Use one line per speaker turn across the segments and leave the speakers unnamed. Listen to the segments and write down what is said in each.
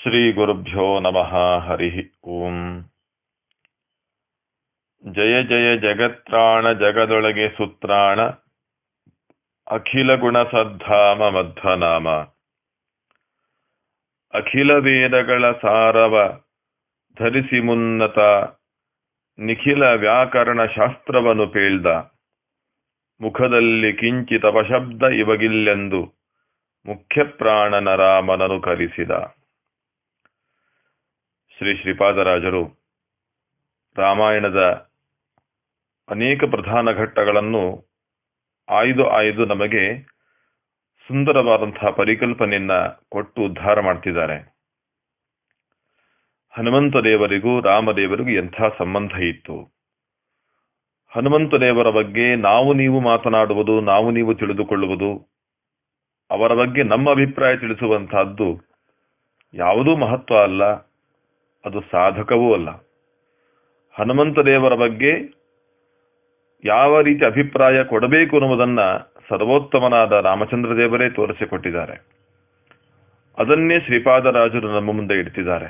ಶ್ರೀ ಗುರುಭ್ಯೋ ನಮಃ. ಹರಿ ಓಂ. ಜಯ ಜಯ ಜಗತ್ರಾಣ ಜಗದೊಳಗೆ ಸುತ್ರಾಣ ಅಖಿಲ ಗುಣ ಸದ್ಧಾಮ ಮಧ್ವನಾಮ. ಅಖಿಲ ವೇದಗಳ ಸಾರವ ಧರಿಸಿ ಮುನ್ನತ ನಿಖಿಲ ವ್ಯಾಕರಣ ಶಾಸ್ತ್ರವನ್ನು ಪೇಳ್ದ. ಮುಖದಲ್ಲಿ ಕಿಂಚಿತ ಅಪಶಬ್ದ ಇವಗಿಲ್ಲೆಂದು ಮುಖ್ಯ ಪ್ರಾಣನ ರಾಮನನು ಕರೆಸಿದ. ಶ್ರೀ ಶ್ರೀಪಾದರಾಜರು ರಾಮಾಯಣದ ಅನೇಕ ಪ್ರಧಾನ ಘಟ್ಟಗಳನ್ನು ಆಯ್ದು ನಮಗೆ ಸುಂದರವಾದಂತಹ ಪರಿಕಲ್ಪನೆಯನ್ನ ಕೊಟ್ಟು ಉದ್ಧಾರ ಮಾಡ್ತಿದ್ದಾರೆ. ಹನುಮಂತ ದೇವರಿಗೂ ರಾಮದೇವರಿಗೂ ಎಂಥ ಸಂಬಂಧ ಇತ್ತು? ಹನುಮಂತ ದೇವರ ಬಗ್ಗೆ ನಾವು ನೀವು ಮಾತನಾಡುವುದು, ನಾವು ನೀವು ತಿಳಿದುಕೊಳ್ಳುವುದು, ಅವರ ಬಗ್ಗೆ ನಮ್ಮ ಅಭಿಪ್ರಾಯ ತಿಳಿಸುವಂತಹದ್ದು ಯಾವುದೂ ಮಹತ್ವ ಅಲ್ಲ, ಅದು ಸಾಧಕವೂ ಅಲ್ಲ. ಹನುಮಂತ ದೇವರ ಬಗ್ಗೆ ಯಾವ ರೀತಿ ಅಭಿಪ್ರಾಯ ಕೊಡಬೇಕು ಅನ್ನುವುದನ್ನ ಸರ್ವೋತ್ತಮನಾದ ರಾಮಚಂದ್ರ ದೇವರೇ ತೋರಿಸಿಕೊಟ್ಟಿದ್ದಾರೆ. ಅದನ್ನೇ ಶ್ರೀಪಾದರಾಜರು ನಮ್ಮ ಮುಂದೆ ಇಡ್ತಿದ್ದಾರೆ.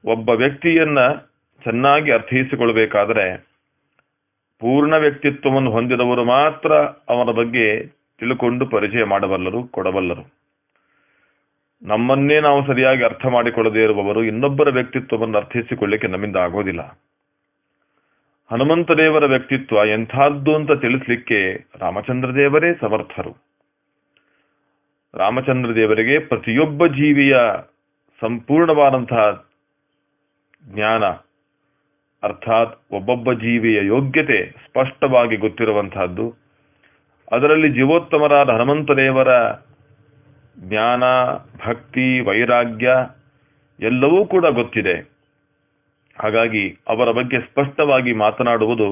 ಒಬ್ಬ ವ್ಯಕ್ತಿಯನ್ನ ಚೆನ್ನಾಗಿ ಅರ್ಥೈಸಿಕೊಳ್ಬೇಕಾದ್ರೆ ಪೂರ್ಣ ವ್ಯಕ್ತಿತ್ವವನ್ನು ಹೊಂದಿದವರು ಮಾತ್ರ ಅವನ ಬಗ್ಗೆ ತಿಳ್ಕೊಂಡು ಪರಿಚಯ ಮಾಡಬಲ್ಲರು, ಕೊಡಬಲ್ಲರು. ನಮ್ಮನ್ನೇ ನಾವು ಸರಿಯಾಗಿ ಅರ್ಥ ಮಾಡಿಕೊಳ್ಳದೇ ಇರುವವರು ಇನ್ನೊಬ್ಬರ ವ್ಯಕ್ತಿತ್ವವನ್ನು ಅರ್ಥೈಸಿಕೊಳ್ಳಿಕ್ಕೆ ನಮ್ಮಿಂದ ಆಗೋದಿಲ್ಲ. ಹನುಮಂತ ದೇವರ ವ್ಯಕ್ತಿತ್ವ ಎಂಥದ್ದು ಅಂತ ತಿಳಿಸ್ಲಿಕ್ಕೆ ರಾಮಚಂದ್ರ ದೇವರೇ ಸಮರ್ಥರು. ರಾಮಚಂದ್ರ ದೇವರಿಗೆ ಪ್ರತಿಯೊಬ್ಬ ಜೀವಿಯ ಸಂಪೂರ್ಣವಾದಂತಹ ಜ್ಞಾನ, ಅರ್ಥಾತ್ ಒಬ್ಬೊಬ್ಬ ಜೀವಿಯ ಯೋಗ್ಯತೆ ಸ್ಪಷ್ಟವಾಗಿ ಗೊತ್ತಿರುವಂತಹದ್ದು. ಅದರಲ್ಲಿ ಜೀವೋತ್ತಮರಾದ ಹನುಮಂತ ದೇವರ ಜ್ಞಾನ, ಭಕ್ತಿ, ವೈರಾಗ್ಯ ಎಲ್ಲವೂ ಕೂಡ ಗೊತ್ತಿದೆ. ಹಾಗಾಗಿ ಅವರ ಬಗ್ಗೆ ಸ್ಪಷ್ಟವಾಗಿ ಮಾತನಾಡುವುದು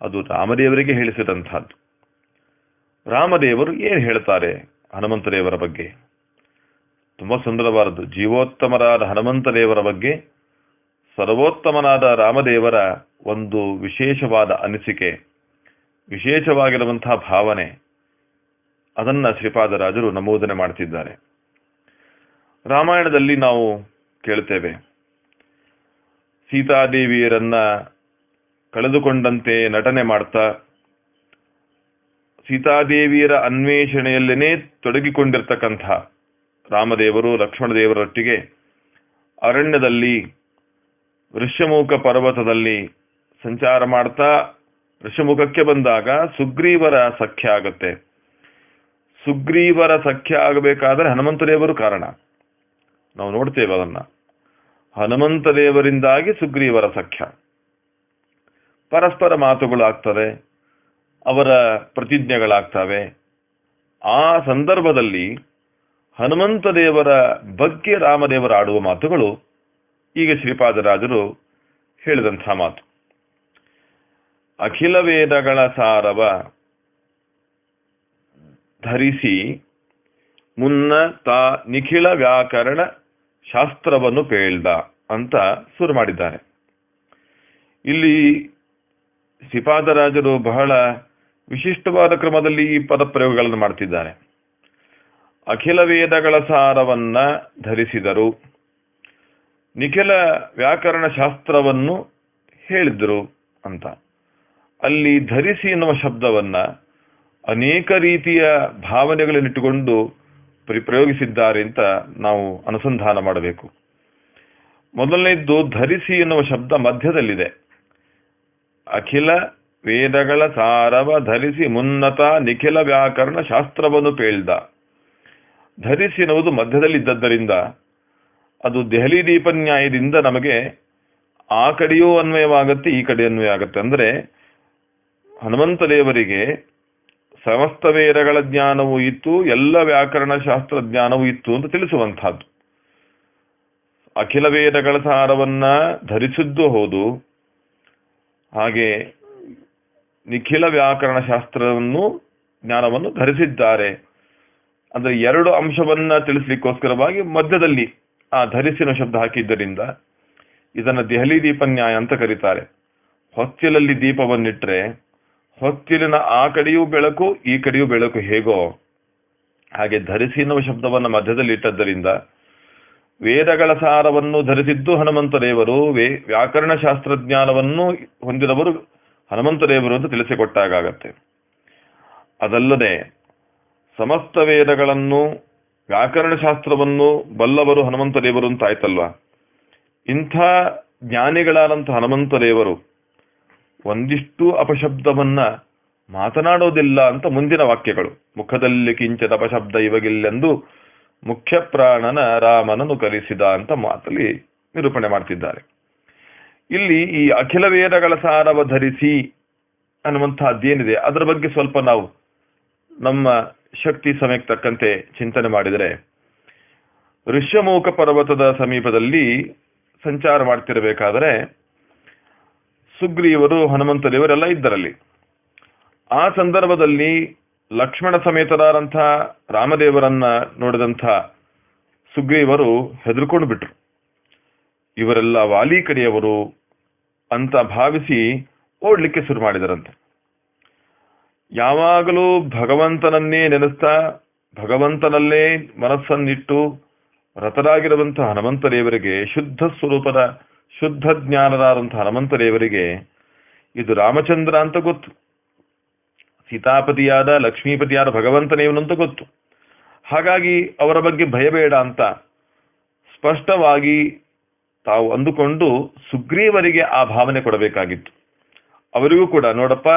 ಅದು ರಾಮದೇವರಿಗೆ ಹೇಳಿಸಿದಂತಹದ್ದು. ರಾಮದೇವರು ಏನು ಹೇಳ್ತಾರೆ ಹನುಮಂತ ದೇವರ ಬಗ್ಗೆ? ತುಂಬಾ ಸುಂದರವಾದದ್ದು. ಜೀವೋತ್ತಮರಾದ ಹನುಮಂತ ದೇವರ ಬಗ್ಗೆ ಸರ್ವೋತ್ತಮನಾದ ರಾಮದೇವರ ಒಂದು ವಿಶೇಷವಾದ ಅನಿಸಿಕೆ, ವಿಶೇಷವಾಗಿರುವಂತಹ ಭಾವನೆ, ಅದನ್ನ ಶ್ರೀಪಾದರಾಜರು ನಮೂದನೆ ಮಾಡ್ತಿದ್ದಾರೆ. ರಾಮಾಯಣದಲ್ಲಿ ನಾವು ಕೇಳ್ತೇವೆ, ಸೀತಾದೇವಿಯರನ್ನ ಕಳೆದುಕೊಂಡಂತೆ ನಟನೆ ಮಾಡ್ತಾ ಸೀತಾದೇವಿಯರ ಅನ್ವೇಷಣೆಯಲ್ಲೇನೆ ತೊಡಗಿಕೊಂಡಿರ್ತಕ್ಕಂಥ ರಾಮದೇವರು ಲಕ್ಷ್ಮಣದೇವರೊಟ್ಟಿಗೆ ಅರಣ್ಯದಲ್ಲಿ ಋಷ್ಯಮುಖ ಪರ್ವತದಲ್ಲಿ ಸಂಚಾರ ಮಾಡ್ತಾ ಋಷ್ಯಮುಖಕ್ಕೆ ಬಂದಾಗ ಸುಗ್ರೀವರ ಸಖ್ಯ ಆಗುತ್ತೆ. ಸುಗ್ರೀವರ ಸಖ್ಯ ಆಗಬೇಕಾದ್ರೆ ಹನುಮಂತ ದೇವರು ಕಾರಣ. ನಾವು ನೋಡ್ತೇವೆ ಅದನ್ನ. ಹನುಮಂತ ದೇವರಿಂದಾಗಿ ಸುಗ್ರೀವರ ಸಖ್ಯ. ಪರಸ್ಪರ ಮಾತುಗಳಾಗ್ತವೆ, ಅವರ ಪ್ರತಿಜ್ಞೆಗಳಾಗ್ತವೆ. ಆ ಸಂದರ್ಭದಲ್ಲಿ ಹನುಮಂತ ದೇವರ ಬಗ್ಗೆ ರಾಮದೇವರ ಆಡುವ ಮಾತುಗಳು ಈಗ ಶ್ರೀಪಾದರಾಜರು ಹೇಳಿದಂಥ ಮಾತು. ಅಖಿಲ ವೇದಗಳ ಸಾರವ ಧರಿಸಿ ಮುನ್ನ ತಾ ನಿಖಿಲ ವ್ಯಾಕರಣ ಶಾಸ್ತ್ರವನ್ನು ಪೇಳ್ದ ಅಂತ ಶುರು ಮಾಡಿದ್ದಾರೆ. ಇಲ್ಲಿ ಶ್ರೀಪಾದರಾಜರು ಬಹಳ ವಿಶಿಷ್ಟವಾದ ಕ್ರಮದಲ್ಲಿ ಈ ಪದಪ್ರಯೋಗಗಳನ್ನು ಮಾಡ್ತಿದ್ದಾರೆ. ಅಖಿಲ ವೇದಗಳ ಸಾರವನ್ನ ಧರಿಸಿದರು, ನಿಖಿಲ ವ್ಯಾಕರಣ ಶಾಸ್ತ್ರವನ್ನು ಹೇಳಿದ್ರು ಅಂತ. ಅಲ್ಲಿ ಧರಿಸಿ ಎನ್ನುವ ಶಬ್ದವನ್ನ ಅನೇಕ ರೀತಿಯ ಭಾವನೆಗಳನ್ನಿಟ್ಟುಕೊಂಡು ಪ್ರಯೋಗಿಸಿದ್ದಾರೆ ಅಂತ ನಾವು ಅನುಸಂಧಾನ ಮಾಡಬೇಕು. ಮೊದಲನೇದ್ದು, ಧರಿಸಿ ಎನ್ನುವ ಶಬ್ದ ಮಧ್ಯದಲ್ಲಿದೆ. ಅಖಿಲ ವೇದಗಳ ಸಾರವ ಧರಿಸಿ ಮುನ್ನತ ನಿಖಿಲ ವ್ಯಾಕರಣ ಶಾಸ್ತ್ರವನ್ನು ಪೇಳ್ದ. ಧರಿಸಿ ಎನ್ನುವುದು ಮಧ್ಯದಲ್ಲಿದ್ದದ್ದರಿಂದ ಅದು ದೆಹಲಿ ದೀಪನ್ಯಾಯದಿಂದ ನಮಗೆ ಆ ಕಡೆಯೂ ಅನ್ವಯವಾಗುತ್ತೆ, ಈ ಕಡೆ ಅನ್ವಯ ಆಗುತ್ತೆ. ಅಂದ್ರೆ ಹನುಮಂತ ದೇವರಿಗೆ ಸಮಸ್ತ ವೇದಗಳ ಜ್ಞಾನವೂ ಇತ್ತು, ಎಲ್ಲ ವ್ಯಾಕರಣ ಶಾಸ್ತ್ರ ಜ್ಞಾನವೂ ಇತ್ತು ಅಂತ ತಿಳಿಸುವಂತಹದ್ದು. ಅಖಿಲ ವೇದಗಳ ಸಾರವನ್ನ ಧರಿಸಿದ್ದು ಹೌದು, ಹಾಗೆ ನಿಖಿಲ ವ್ಯಾಕರಣ ಶಾಸ್ತ್ರವನ್ನು ಜ್ಞಾನವನ್ನು ಧರಿಸಿದ್ದಾರೆ. ಅಂದ್ರೆ ಎರಡು ಅಂಶವನ್ನ ತಿಳಿಸ್ಲಿಕ್ಕೋಸ್ಕರವಾಗಿ ಮಧ್ಯದಲ್ಲಿ ಆ ಧರಿಸಿನ ಶಬ್ದ ಹಾಕಿದ್ದರಿಂದ ಇದನ್ನ ದೆಹಲಿ ದೀಪನ್ಯಾಯ ಅಂತ ಕರೀತಾರೆ. ಹೊಸ್ತಿಲಲ್ಲಿ ದೀಪವನ್ನಿಟ್ರೆ ಹೊಸ್ತಿಲಿನ ಆ ಕಡೆಯೂ ಬೆಳಕು ಈ ಕಡೆಯೂ ಬೆಳಕು ಹೇಗೋ ಹಾಗೆ ಧರಿಸಿ ಎನ್ನುವ ಶಬ್ದವನ್ನು ಮಧ್ಯದಲ್ಲಿ ಇಟ್ಟದ್ದರಿಂದ ವೇದಗಳ ಸಾರವನ್ನು ಧರಿಸಿದ್ದು ಹನುಮಂತ ದೇವರು, ವ್ಯಾಕರಣ ಶಾಸ್ತ್ರಜ್ಞಾನವನ್ನು ಹೊಂದಿದವರು ಹನುಮಂತ ದೇವರು ಅಂತ ತಿಳಿಸಿಕೊಟ್ಟಾಗತ್ತೆ. ಅದಲ್ಲದೆ ಸಮಸ್ತ ವೇದಗಳನ್ನು ವ್ಯಾಕರಣ ಶಾಸ್ತ್ರವನ್ನು ಬಲ್ಲವರು ಹನುಮಂತ ದೇವರು ಅಂತ ಆಯ್ತಲ್ವ. ಇಂಥ ಜ್ಞಾನಿಗಳಾದಂಥ ಹನುಮಂತ ದೇವರು ಒಂದಿಷ್ಟು ಅಪಶಬ್ದವನ್ನ ಮಾತನಾಡೋದಿಲ್ಲ ಅಂತ ಮುಂದಿನ ವಾಕ್ಯಗಳು. ಮುಖದಲ್ಲಿ ಕಿಂಚದ ಅಪಶಬ್ದ ಇವಗಿಲ್ಲೆಂದು ಮುಖ್ಯ ಪ್ರಾಣನ ರಾಮನನ್ನು ಕಲಿಸಿದ ಅಂತ ಮಾತಲ್ಲಿ ನಿರೂಪಣೆ ಮಾಡ್ತಿದ್ದಾರೆ. ಇಲ್ಲಿ ಈ ಅಖಿಲ ವೇದಗಳ ಸಾರವ ಧರಿಸಿ ಅನ್ನುವಂತಹದ್ದೇನಿದೆ ಅದರ ಬಗ್ಗೆ ಸ್ವಲ್ಪ ನಾವು ನಮ್ಮ ಶಕ್ತಿ ಸಮಯಕ್ಕೆ ತಕ್ಕಂತೆ ಚಿಂತನೆ ಮಾಡಿದರೆ, ಋಷ್ಯಮೂಕ ಪರ್ವತದ ಸಮೀಪದಲ್ಲಿ ಸಂಚಾರ ಮಾಡ್ತಿರಬೇಕಾದರೆ ಸುಗ್ರೀವರು ಹನುಮಂತ ದೇವರೆಲ್ಲ ಇದ್ದರಲ್ಲಿ. ಆ ಸಂದರ್ಭದಲ್ಲಿ ಲಕ್ಷ್ಮಣ ಸಮೇತರಾದಂಥ ರಾಮದೇವರನ್ನ ನೋಡಿದಂಥ ಸುಗ್ರೀವರು ಹೆದರ್ಕೊಂಡು ಬಿಟ್ರು. ಇವರೆಲ್ಲ ವಾಲಿ ಕಡೆಯವರು ಅಂತ ಭಾವಿಸಿ ಓಡ್ಲಿಕ್ಕೆ ಶುರು ಮಾಡಿದರಂತೆ. ಯಾವಾಗಲೂ ಭಗವಂತನನ್ನೇ ನೆನೆಸ್ತಾ ಭಗವಂತನಲ್ಲೇ ಮನಸ್ಸನ್ನಿಟ್ಟು ರತರಾಗಿರುವಂತಹ ಹನುಮಂತ ದೇವರಿಗೆ, ಶುದ್ಧ ಸ್ವರೂಪದ ಶುದ್ಧ ಜ್ಞಾನರಾದಂಥ ಹನುಮಂತ ದೇವರಿಗೆ ಇದು ರಾಮಚಂದ್ರ ಅಂತ ಗೊತ್ತು, ಸೀತಾಪತಿಯಾದ ಲಕ್ಷ್ಮೀಪತಿಯಾದ ಭಗವಂತನೇವನಂತ ಗೊತ್ತು. ಹಾಗಾಗಿ ಅವರ ಬಗ್ಗೆ ಭಯಬೇಡ ಅಂತ ಸ್ಪಷ್ಟವಾಗಿ ತಾವು ಅಂದುಕೊಂಡು ಸುಗ್ರೀವರಿಗೆ ಆ ಭಾವನೆ ಕೊಡಬೇಕಾಗಿತ್ತು. ಅವರಿಗೂ ಕೂಡ, ನೋಡಪ್ಪ,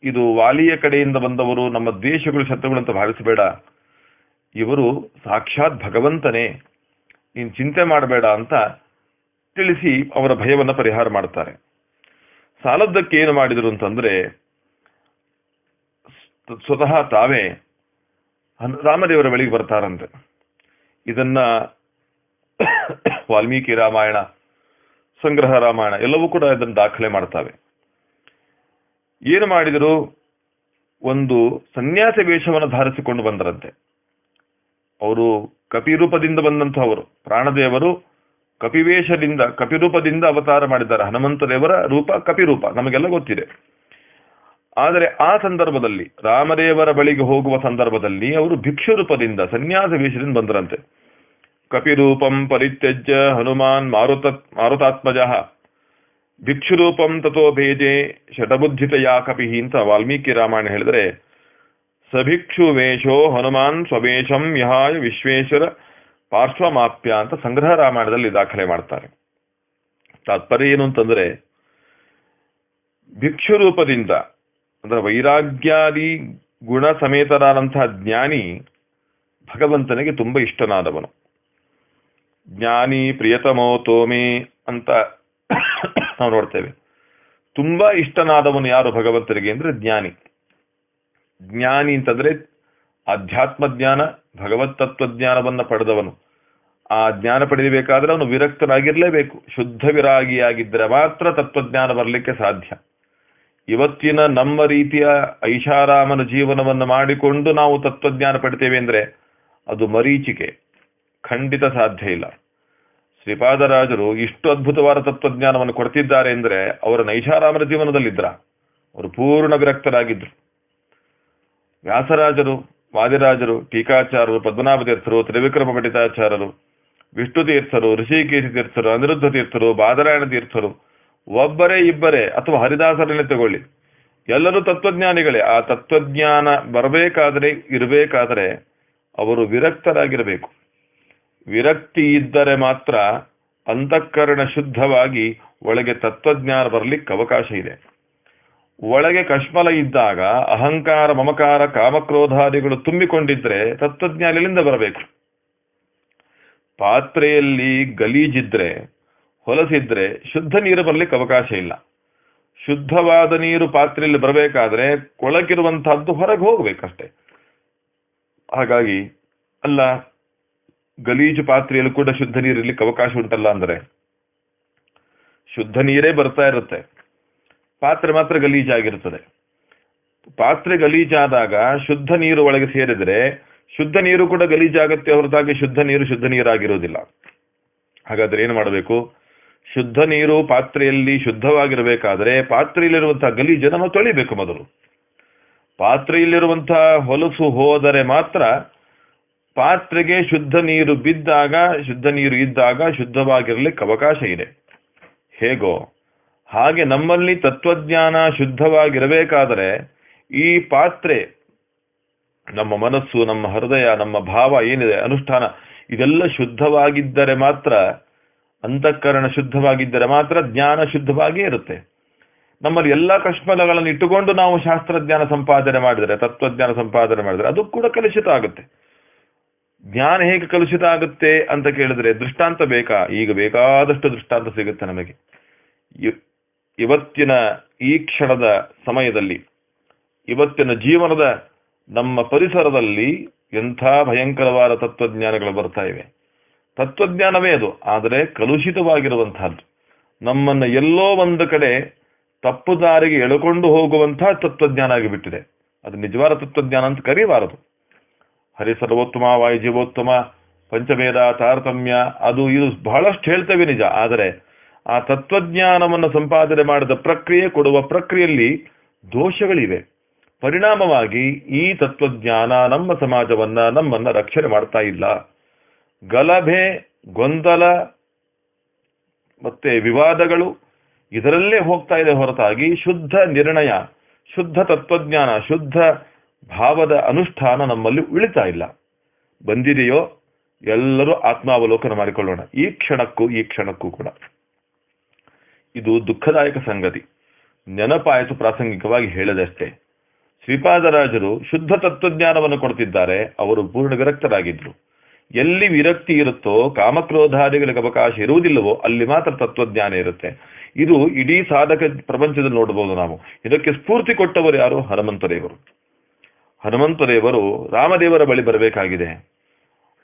ಇದು ವಾಲಿಯ ಕಡೆಯಿಂದ ಬಂದವರು, ನಮ್ಮ ದ್ವೇಷಗಳು ಶತ್ರುಗಳು ಅಂತ ಭಾವಿಸಬೇಡ, ಇವರು ಸಾಕ್ಷಾತ್ ಭಗವಂತನೇ, ನೀನು ಚಿಂತೆ ಮಾಡಬೇಡ ಅಂತ ತಿಳಿಸಿ ಅವರ ಭಯವನ್ನು ಪರಿಹಾರ ಮಾಡ್ತಾರೆ. ಸಾಲದ್ದಕ್ಕೆ ಏನು ಮಾಡಿದರು ಅಂತಂದ್ರೆ, ಸ್ವತಃ ತಾವೇ ರಾಮದೇವರ ಬಳಿಗೆ ಬರ್ತಾರಂತೆ. ಇದನ್ನ ವಾಲ್ಮೀಕಿ ರಾಮಾಯಣ, ಸಂಗ್ರಹ ರಾಮಾಯಣ ಎಲ್ಲವೂ ಕೂಡ ಇದನ್ನು ದಾಖಲೆ ಮಾಡ್ತಾವೆ. ಏನು ಮಾಡಿದರು, ಒಂದು ಸನ್ಯಾಸ ವೇಷವನ್ನು ಧಾರಿಸಿಕೊಂಡು ಬಂದರಂತೆ. ಅವರು ಕಪಿರೂಪದಿಂದ ಬಂದಂತಹವರು, ಪ್ರಾಣದೇವರು ಕಪಿರೂಪದಿಂದ ಅವತಾರ ಮಾಡಿದ್ದಾರೆ. ಹನುಮಂತ ದೇವರ ರೂಪ ಕಪಿರೂಪ ನಮಗೆಲ್ಲ ಗೊತ್ತಿದೆ. ಆದರೆ ಆ ಸಂದರ್ಭದಲ್ಲಿ ರಾಮದೇವರ ಬಳಿಗೆ ಹೋಗುವ ಸಂದರ್ಭದಲ್ಲಿ ಅವರು ಭಿಕ್ಷು ರೂಪದಿಂದ ಸನ್ಯಾಸ ವೇಷದಿಂದ ಬಂದರಂತೆ. ಕಪಿರೂಪಂ ಪರಿತ್ಯಜ್ಯ ಹನುಮಾನ್ ಮಾರುತಾತ್ಮಜ ಭಿಕ್ಷುರೂಪಂ ತಥೋ ಭೇಜೆ ಶತಬುದ್ಧಿತಯಾ ಕಪಿಹಿ ಅಂತ ವಾಲ್ಮೀಕಿ ರಾಮಾಯಣ ಹೇಳಿದರೆ, ಸಭಿಕ್ಷು ವೇಷೋ ಹನುಮಾನ್ ಸ್ವವೇಷಂ ವಿಹಾಯ ವಿಶ್ವೇಶ್ವರ ಪಾರ್ಶ್ವಮಾಪ್ಯ ಅಂತ ಸಂಗ್ರಹ ರಾಮಾಯಣದಲ್ಲಿ ದಾಖಲೆ ಮಾಡ್ತಾರೆ. ತಾತ್ಪರ್ಯ ಏನು ಅಂತಂದ್ರೆ, ಭಿಕ್ಷು ರೂಪದಿಂದ ಅಂದ್ರೆ ವೈರಾಗ್ಯಾದಿ ಗುಣ ಸಮೇತರಾದಂತಹ ಜ್ಞಾನಿ ಭಗವಂತನಿಗೆ ತುಂಬಾ ಇಷ್ಟನಾದವನು. ಜ್ಞಾನಿ ಪ್ರಿಯತಮೋ ತೋಮೆ ಅಂತ ನಾವು ನೋಡ್ತೇವೆ. ತುಂಬಾ ಇಷ್ಟನಾದವನು ಯಾರು ಭಗವಂತನಿಗೆ ಅಂದ್ರೆ ಜ್ಞಾನಿ. ಜ್ಞಾನಿ ಅಂತಂದ್ರೆ ಆಧ್ಯಾತ್ಮ ಜ್ಞಾನ, ಭಗವತ್ ತತ್ವಜ್ಞಾನವನ್ನ ಪಡೆದವನು. ಆ ಜ್ಞಾನ ಪಡೆಯಬೇಕಾದ್ರೆ ಅವನು ವಿರಕ್ತನಾಗಿರ್ಲೇಬೇಕು. ಶುದ್ಧ ವಿರಾಗಿಯಾಗಿದ್ದರೆ ಮಾತ್ರ ತತ್ವಜ್ಞಾನ ಬರಲಿಕ್ಕೆ ಸಾಧ್ಯ. ಇವತ್ತಿನ ನಮ್ಮ ರೀತಿಯ ಐಷಾರಾಮನ ಜೀವನವನ್ನು ಮಾಡಿಕೊಂಡು ನಾವು ತತ್ವಜ್ಞಾನ ಪಡಿತೇವೆ ಅಂದ್ರೆ ಅದು ಮರೀಚಿಕೆ, ಖಂಡಿತ ಸಾಧ್ಯ ಇಲ್ಲ. ಶ್ರೀಪಾದರಾಜರು ಇಷ್ಟು ಅದ್ಭುತವಾದ ತತ್ವಜ್ಞಾನವನ್ನು ಕೊಡ್ತಿದ್ದಾರೆ ಅಂದ್ರೆ ಅವರ ನೈಷಾರಾಮನ ಜೀವನದಲ್ಲಿದ್ರ, ಅವರು ಪೂರ್ಣ ವಿರಕ್ತರಾಗಿದ್ರು. ವ್ಯಾಸರಾಜರು, ವಾದಿರಾಜರು, ಟೀಕಾಚಾರ್ಯರು, ಪದ್ಮನಾಭ ತೀರ್ಥರು, ತ್ರಿವಿಕ್ರಮ ಪಂಡಿತಾಚಾರ್ಯರು, ವಿಷ್ಣು ತೀರ್ಥರು, ಋಷಿಕೇಶ ತೀರ್ಥರು, ಅನಿರುದ್ಧ ತೀರ್ಥರು, ಬಾದರಾಯಣ ತೀರ್ಥರು, ಒಬ್ಬರೇ ಇಬ್ಬರೇ ಅಥವಾ ಹರಿದಾಸರನ್ನೇ ತಗೊಳ್ಳಿ, ಎಲ್ಲರೂ ತತ್ವಜ್ಞಾನಿಗಳೇ. ಆ ತತ್ವಜ್ಞಾನ ಇರಬೇಕಾದರೆ ಅವರು ವಿರಕ್ತರಾಗಿರಬೇಕು. ವಿರಕ್ತಿ ಇದ್ದರೆ ಮಾತ್ರ ಅಂತಃಕರಣ ಶುದ್ಧವಾಗಿ ಒಳಗೆ ತತ್ವಜ್ಞಾನ ಬರಲಿಕ್ಕೆ ಅವಕಾಶ ಇದೆ. ಒಳಗೆ ಕಶ್ಮಲ ಇದ್ದಾಗ ಅಹಂಕಾರ, ಮಮಕಾರ, ಕಾಮಕ್ರೋಧಾದಿಗಳು ತುಂಬಿಕೊಂಡಿದ್ರೆ ತತ್ವಜ್ಞಾನದಿಂದ ಬರಬೇಕು. ಪಾತ್ರೆಯಲ್ಲಿ ಗಲೀಜಿದ್ರೆ, ಹೊಲಸಿದ್ರೆ ಶುದ್ಧ ನೀರು ಬರಲಿಕ್ಕೆ ಅವಕಾಶ ಇಲ್ಲ. ಶುದ್ಧವಾದ ನೀರು ಪಾತ್ರೆಯಲ್ಲಿ ಬರಬೇಕಾದ್ರೆ ಒಳಗಿರುವಂತಹದ್ದು ಹೊರಗೆ ಹೋಗ್ಬೇಕಷ್ಟೆ. ಹಾಗಾಗಿ ಅಲ್ಲ, ಗಲೀಜು ಪಾತ್ರೆಯಲ್ಲೂ ಕೂಡ ಶುದ್ಧ ನೀರಿರ್ಲಿಕ್ಕೆ ಅವಕಾಶ ಉಂಟಲ್ಲ ಅಂದ್ರೆ ಶುದ್ಧ ನೀರೇ ಬರ್ತಾ ಇರುತ್ತೆ, ಪಾತ್ರೆ ಮಾತ್ರ ಗಲೀಜಾಗಿರುತ್ತದೆ. ಪಾತ್ರೆ ಗಲೀಜಾದಾಗ ಶುದ್ಧ ನೀರು ಒಳಗೆ ಸೇರಿದ್ರೆ ಶುದ್ಧ ನೀರು ಕೂಡ ಗಲೀಜಾಗತ್ತೆ ಹೊರತಾಗಿ ಶುದ್ಧ ನೀರಾಗಿರೋದಿಲ್ಲ. ಹಾಗಾದ್ರೆ ಏನು ಮಾಡಬೇಕು? ಶುದ್ಧ ನೀರು ಪಾತ್ರೆಯಲ್ಲಿ ಶುದ್ಧವಾಗಿರಬೇಕಾದ್ರೆ ಪಾತ್ರೆಯಲ್ಲಿರುವಂತಹ ಗಲೀಜನ್ನು ನಾವು ತೊಳಿಬೇಕು. ಮೊದಲು ಪಾತ್ರೆಯಲ್ಲಿರುವಂತಹ ಹೊಲಸು ಹೋದರೆ ಮಾತ್ರ ಪಾತ್ರೆಗೆ ಶುದ್ಧ ನೀರು ಬಿದ್ದಾಗ, ಶುದ್ಧ ನೀರು ಇದ್ದಾಗ ಶುದ್ಧವಾಗಿರಲಿಕ್ಕೆ ಅವಕಾಶ ಇದೆ. ಹೇಗೋ ಹಾಗೆ ನಮ್ಮಲ್ಲಿ ತತ್ವಜ್ಞಾನ ಶುದ್ಧವಾಗಿರಬೇಕಾದರೆ ಈ ಪಾತ್ರೆ, ನಮ್ಮ ಮನಸ್ಸು, ನಮ್ಮ ಹೃದಯ, ನಮ್ಮ ಭಾವ ಏನಿದೆ, ಅನುಷ್ಠಾನ, ಇದೆಲ್ಲ ಶುದ್ಧವಾಗಿದ್ದರೆ ಮಾತ್ರ, ಅಂತಃಕರಣ ಶುದ್ಧವಾಗಿದ್ದರೆ ಮಾತ್ರ ಜ್ಞಾನ ಶುದ್ಧವಾಗಿಯೇ ಇರುತ್ತೆ. ನಮ್ಮಲ್ಲಿ ಎಲ್ಲ ಕಶ್ಮಲಗಳನ್ನು ಇಟ್ಟುಕೊಂಡು ನಾವು ಶಾಸ್ತ್ರಜ್ಞಾನ ಸಂಪಾದನೆ ಮಾಡಿದರೆ, ತತ್ವಜ್ಞಾನ ಸಂಪಾದನೆ ಮಾಡಿದರೆ ಅದು ಕೂಡ ಕಲುಷಿತ ಆಗುತ್ತೆ. ಜ್ಞಾನ ಹೇಗೆ ಕಲುಷಿತ ಆಗುತ್ತೆ ಅಂತ ಕೇಳಿದ್ರೆ ದೃಷ್ಟಾಂತ ಬೇಕಾ? ಈಗ ಬೇಕಾದಷ್ಟು ದೃಷ್ಟಾಂತ ಸಿಗುತ್ತೆ ನಮಗೆ. ಇವತ್ತಿನ ಈ ಕ್ಷಣದ ಸಮಯದಲ್ಲಿ, ಇವತ್ತಿನ ಜೀವನದ ನಮ್ಮ ಪರಿಸರದಲ್ಲಿ ಎಂಥ ಭಯಂಕರವಾದ ತತ್ವಜ್ಞಾನಗಳು ಬರ್ತಾ ಇವೆ. ತತ್ವಜ್ಞಾನವೇ ಅದು, ಆದರೆ ಕಲುಷಿತವಾಗಿರುವಂತಹದ್ದು, ನಮ್ಮನ್ನು ಎಲ್ಲೋ ಒಂದು ಕಡೆ ತಪ್ಪು ದಾರಿಗೆ ಎಳೆಕೊಂಡು ಹೋಗುವಂತಹ ತತ್ವಜ್ಞಾನ ಆಗಿಬಿಟ್ಟಿದೆ. ಅದು ನಿಜವಾದ ತತ್ವಜ್ಞಾನ ಅಂತ ಕರೀಬಾರದು. ಹರಿ ಸರ್ವೋತ್ತಮ, ವಾಯುಜೀವೋತ್ತಮ, ಪಂಚಭೇದ, ತಾರತಮ್ಯ, ಅದು ಇದು ಬಹಳಷ್ಟು ಹೇಳ್ತೇವೆ ನಿಜ. ಆದರೆ ಆ ತತ್ವಜ್ಞಾನವನ್ನು ಸಂಪಾದನೆ ಮಾಡಿದ ಪ್ರಕ್ರಿಯೆ, ಕೊಡುವ ಪ್ರಕ್ರಿಯೆಯಲ್ಲಿ ದೋಷಗಳಿವೆ. ಪರಿಣಾಮವಾಗಿ ಈ ತತ್ವಜ್ಞಾನ ನಮ್ಮ ಸಮಾಜವನ್ನ, ನಮ್ಮನ್ನ ರಕ್ಷಣೆ ಮಾಡ್ತಾ ಇಲ್ಲ. ಗಲಭೆ, ಗೊಂದಲ ಮತ್ತೆ ವಿವಾದಗಳು ಇದರಲ್ಲೇ ಹೋಗ್ತಾ ಇದೆ ಹೊರತಾಗಿ ಶುದ್ಧ ನಿರ್ಣಯ, ಶುದ್ಧ ತತ್ವಜ್ಞಾನ, ಶುದ್ಧ ಭಾವದ ಅನುಷ್ಠಾನ ನಮ್ಮಲ್ಲಿ ಉಳಿತಾ ಇಲ್ಲ. ಬಂದಿದೆಯೋ ಎಲ್ಲರೂ ಆತ್ಮಾವಲೋಕನ ಮಾಡಿಕೊಳ್ಳೋಣ, ಈ ಕ್ಷಣಕ್ಕೂ ಕೂಡ. ಇದು ದುಃಖದಾಯಕ ಸಂಗತಿ. ನೆನಪಾಯಿತು ಪ್ರಾಸಂಗಿಕವಾಗಿ ಹೇಳದಷ್ಟೇ. ಶ್ರೀಪಾದರಾಜರು ಶುದ್ಧ ತತ್ವಜ್ಞಾನವನ್ನು ಕೊಡ್ತಿದ್ದಾರೆ. ಅವರು ಪೂರ್ಣ ವಿರಕ್ತರಾಗಿದ್ರು. ಎಲ್ಲಿ ವಿರಕ್ತಿ ಇರುತ್ತೋ, ಕಾಮಕ್ರೋಧಾದಿಗಳಿಗೆ ಅವಕಾಶ ಇರುವುದಿಲ್ಲವೋ ಅಲ್ಲಿ ಮಾತ್ರ ತತ್ವಜ್ಞಾನ ಇರುತ್ತೆ. ಇದು ಇಡೀ ಸಾಧಕ ಪ್ರಪಂಚದಲ್ಲಿ ನೋಡಬಹುದು ನಾವು. ಇದಕ್ಕೆ ಸ್ಫೂರ್ತಿ ಕೊಟ್ಟವರು ಯಾರು? ಹನುಮಂತದೇವರು. ಹನುಮಂತದೇವರು ರಾಮದೇವರ ಬಳಿ ಬರಬೇಕಾಗಿದೆ.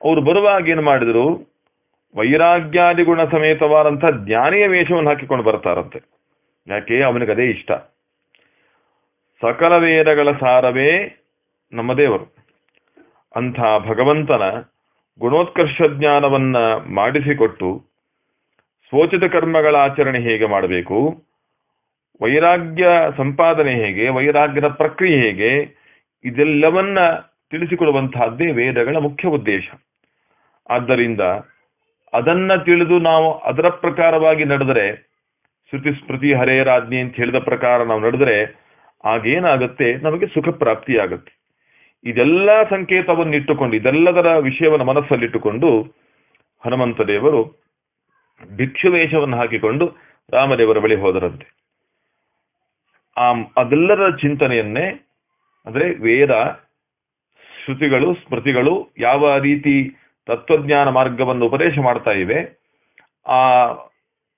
ಅವರು ಬರುವಾಗ ಏನು ಮಾಡಿದರು? ವೈರಾಗ್ಯಾದಿ ಗುಣ ಸಮೇತವಾದಂಥ ಜ್ಞಾನಿಯ ವೇಷವನ್ನು ಹಾಕಿಕೊಂಡು ಬರ್ತಾರಂತೆ. ಯಾಕೆ? ಅವನಿಗೆ ಅದೇ ಇಷ್ಟ. ಸಕಲ ವೇದಗಳ ಸಾರವೇ ನಮ್ಮ ದೇವರು. ಅಂಥ ಭಗವಂತನ ಗುಣೋತ್ಕರ್ಷ ಜ್ಞಾನವನ್ನ ಮಾಡಿಸಿಕೊಟ್ಟು ಸ್ವೋಚಿತ ಕರ್ಮಗಳ ಆಚರಣೆ ಹೇಗೆ ಮಾಡಬೇಕು, ವೈರಾಗ್ಯ ಸಂಪಾದನೆ ಹೇಗೆ, ವೈರಾಗ್ಯದ ಪ್ರಕ್ರಿಯೆ ಹೇಗೆ, ಇದೆಲ್ಲವನ್ನ ತಿಳಿಸಿಕೊಡುವಂತಹದ್ದೇ ವೇದಗಳ ಮುಖ್ಯ ಉದ್ದೇಶ. ಆದ್ದರಿಂದ ಅದನ್ನ ತಿಳಿದು ನಾವು ಅದರ ಪ್ರಕಾರವಾಗಿ ನಡೆದರೆ, ಶ್ರುತಿ ಸ್ಮೃತಿ ಹರೇರಾಜ್ಞೆ ಅಂತ ಹೇಳಿದ ಪ್ರಕಾರ ನಾವು ನಡೆದರೆ ಆಗೇನಾಗುತ್ತೆ? ನಮಗೆ ಸುಖ ಪ್ರಾಪ್ತಿಯಾಗುತ್ತೆ. ಇದೆಲ್ಲ ಸಂಕೇತವನ್ನಿಟ್ಟುಕೊಂಡು, ಇದೆಲ್ಲದರ ವಿಷಯವನ್ನು ಮನಸ್ಸಲ್ಲಿಟ್ಟುಕೊಂಡು ಹನುಮಂತ ದೇವರು ಭಿಕ್ಷು ವೇಷವನ್ನು ಹಾಕಿಕೊಂಡು ರಾಮದೇವರ ಬಳಿ ಹೋದರಂತೆ. ಅದೆಲ್ಲರ ಚಿಂತನೆಯನ್ನೇ, ಅಂದ್ರೆ ವೇದ, ಶ್ರುತಿಗಳು, ಸ್ಮೃತಿಗಳು ಯಾವ ರೀತಿ ತತ್ವಜ್ಞಾನ ಮಾರ್ಗವನ್ನು ಉಪದೇಶ ಮಾಡ್ತಾ ಇವೆ, ಆ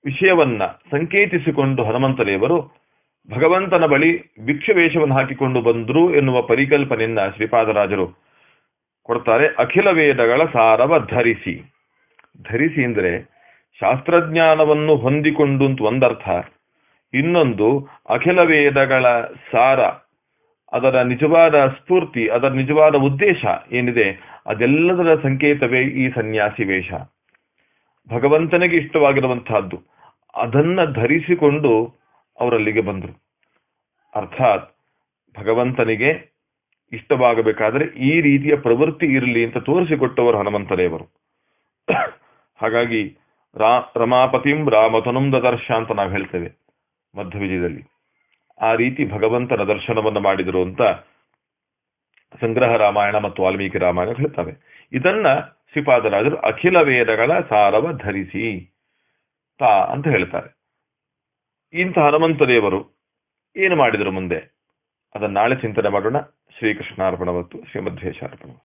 ವಿಷಯವನ್ನ ಸಂಕೇತಿಸಿಕೊಂಡು ಹನುಮಂತ ದೇವರು ಭಗವಂತನ ಬಳಿ ಭಿಕ್ಷು ವೇಷವನ್ನು ಹಾಕಿಕೊಂಡು ಬಂದ್ರು ಎನ್ನುವ ಪರಿಕಲ್ಪನೆಯನ್ನ ಶ್ರೀಪಾದರಾಜರು ಕೊಡ್ತಾರೆ. ಅಖಿಲ ವೇದಗಳ ಸಾರವ ಧರಿಸಿ. ಧರಿಸಿ ಅಂದ್ರೆ ಶಾಸ್ತ್ರಜ್ಞಾನವನ್ನು ಹೊಂದಿಕೊಂಡು ಅಂತ ಒಂದರ್ಥ, ಇನ್ನೊಂದು ಅಖಿಲ ವೇದಗಳ ಸಾರ, ಅದರ ನಿಜವಾದ ಸ್ಫೂರ್ತಿ, ಅದರ ನಿಜವಾದ ಉದ್ದೇಶ ಏನಿದೆ ಅದೆಲ್ಲದರ ಸಂಕೇತವೇ ಈ ಸನ್ಯಾಸಿ ವೇಷ. ಭಗವಂತನಿಗೆ ಇಷ್ಟವಾಗಿರುವಂತಹದ್ದು ಅದನ್ನ ಧರಿಸಿಕೊಂಡು ಅವರಲ್ಲಿಗೆ ಬಂದರು. ಅರ್ಥಾತ್ ಭಗವಂತನಿಗೆ ಇಷ್ಟವಾಗಬೇಕಾದ್ರೆ ಈ ರೀತಿಯ ಪ್ರವೃತ್ತಿ ಇರಲಿ ಅಂತ ತೋರಿಸಿಕೊಟ್ಟವರು ಹನುಮಂತದೇವರು. ಹಾಗಾಗಿ ರಮಾಪತಿಂ ರಾಮತನುಂ ದದರ್ಶ ಅಂತ ನಾವು ಹೇಳ್ತೇವೆ ಮಧ್ವವಿಜಯದಲ್ಲಿ. ಆ ರೀತಿ ಭಗವಂತನ ದರ್ಶನವನ್ನು ಮಾಡಿದರು ಅಂತ ಸಂಗ್ರಹ ರಾಮಾಯಣ ಮತ್ತು ವಾಲ್ಮೀಕಿ ರಾಮಾಯಣ ಹೇಳ್ತವೆ. ಇದನ್ನ ಶ್ರೀಪಾದರಾಜರು ಅಖಿಲ ವೇದಗಳ ಸಾರವ ಧರಿಸಿ ಅಂತ ಹೇಳ್ತಾರೆ. ಇಂಥ ಹನುಮಂತದೇವರು ಏನು ಮಾಡಿದರು ಮುಂದೆ ಅದನ್ನ ನಾಳೆ ಚಿಂತನೆ ಮಾಡೋಣ. ಶ್ರೀಕೃಷ್ಣಾರ್ಪಣವತ್ತು. ಶ್ರೀಮಧ್ವೇಶಾರ್ಪಣ.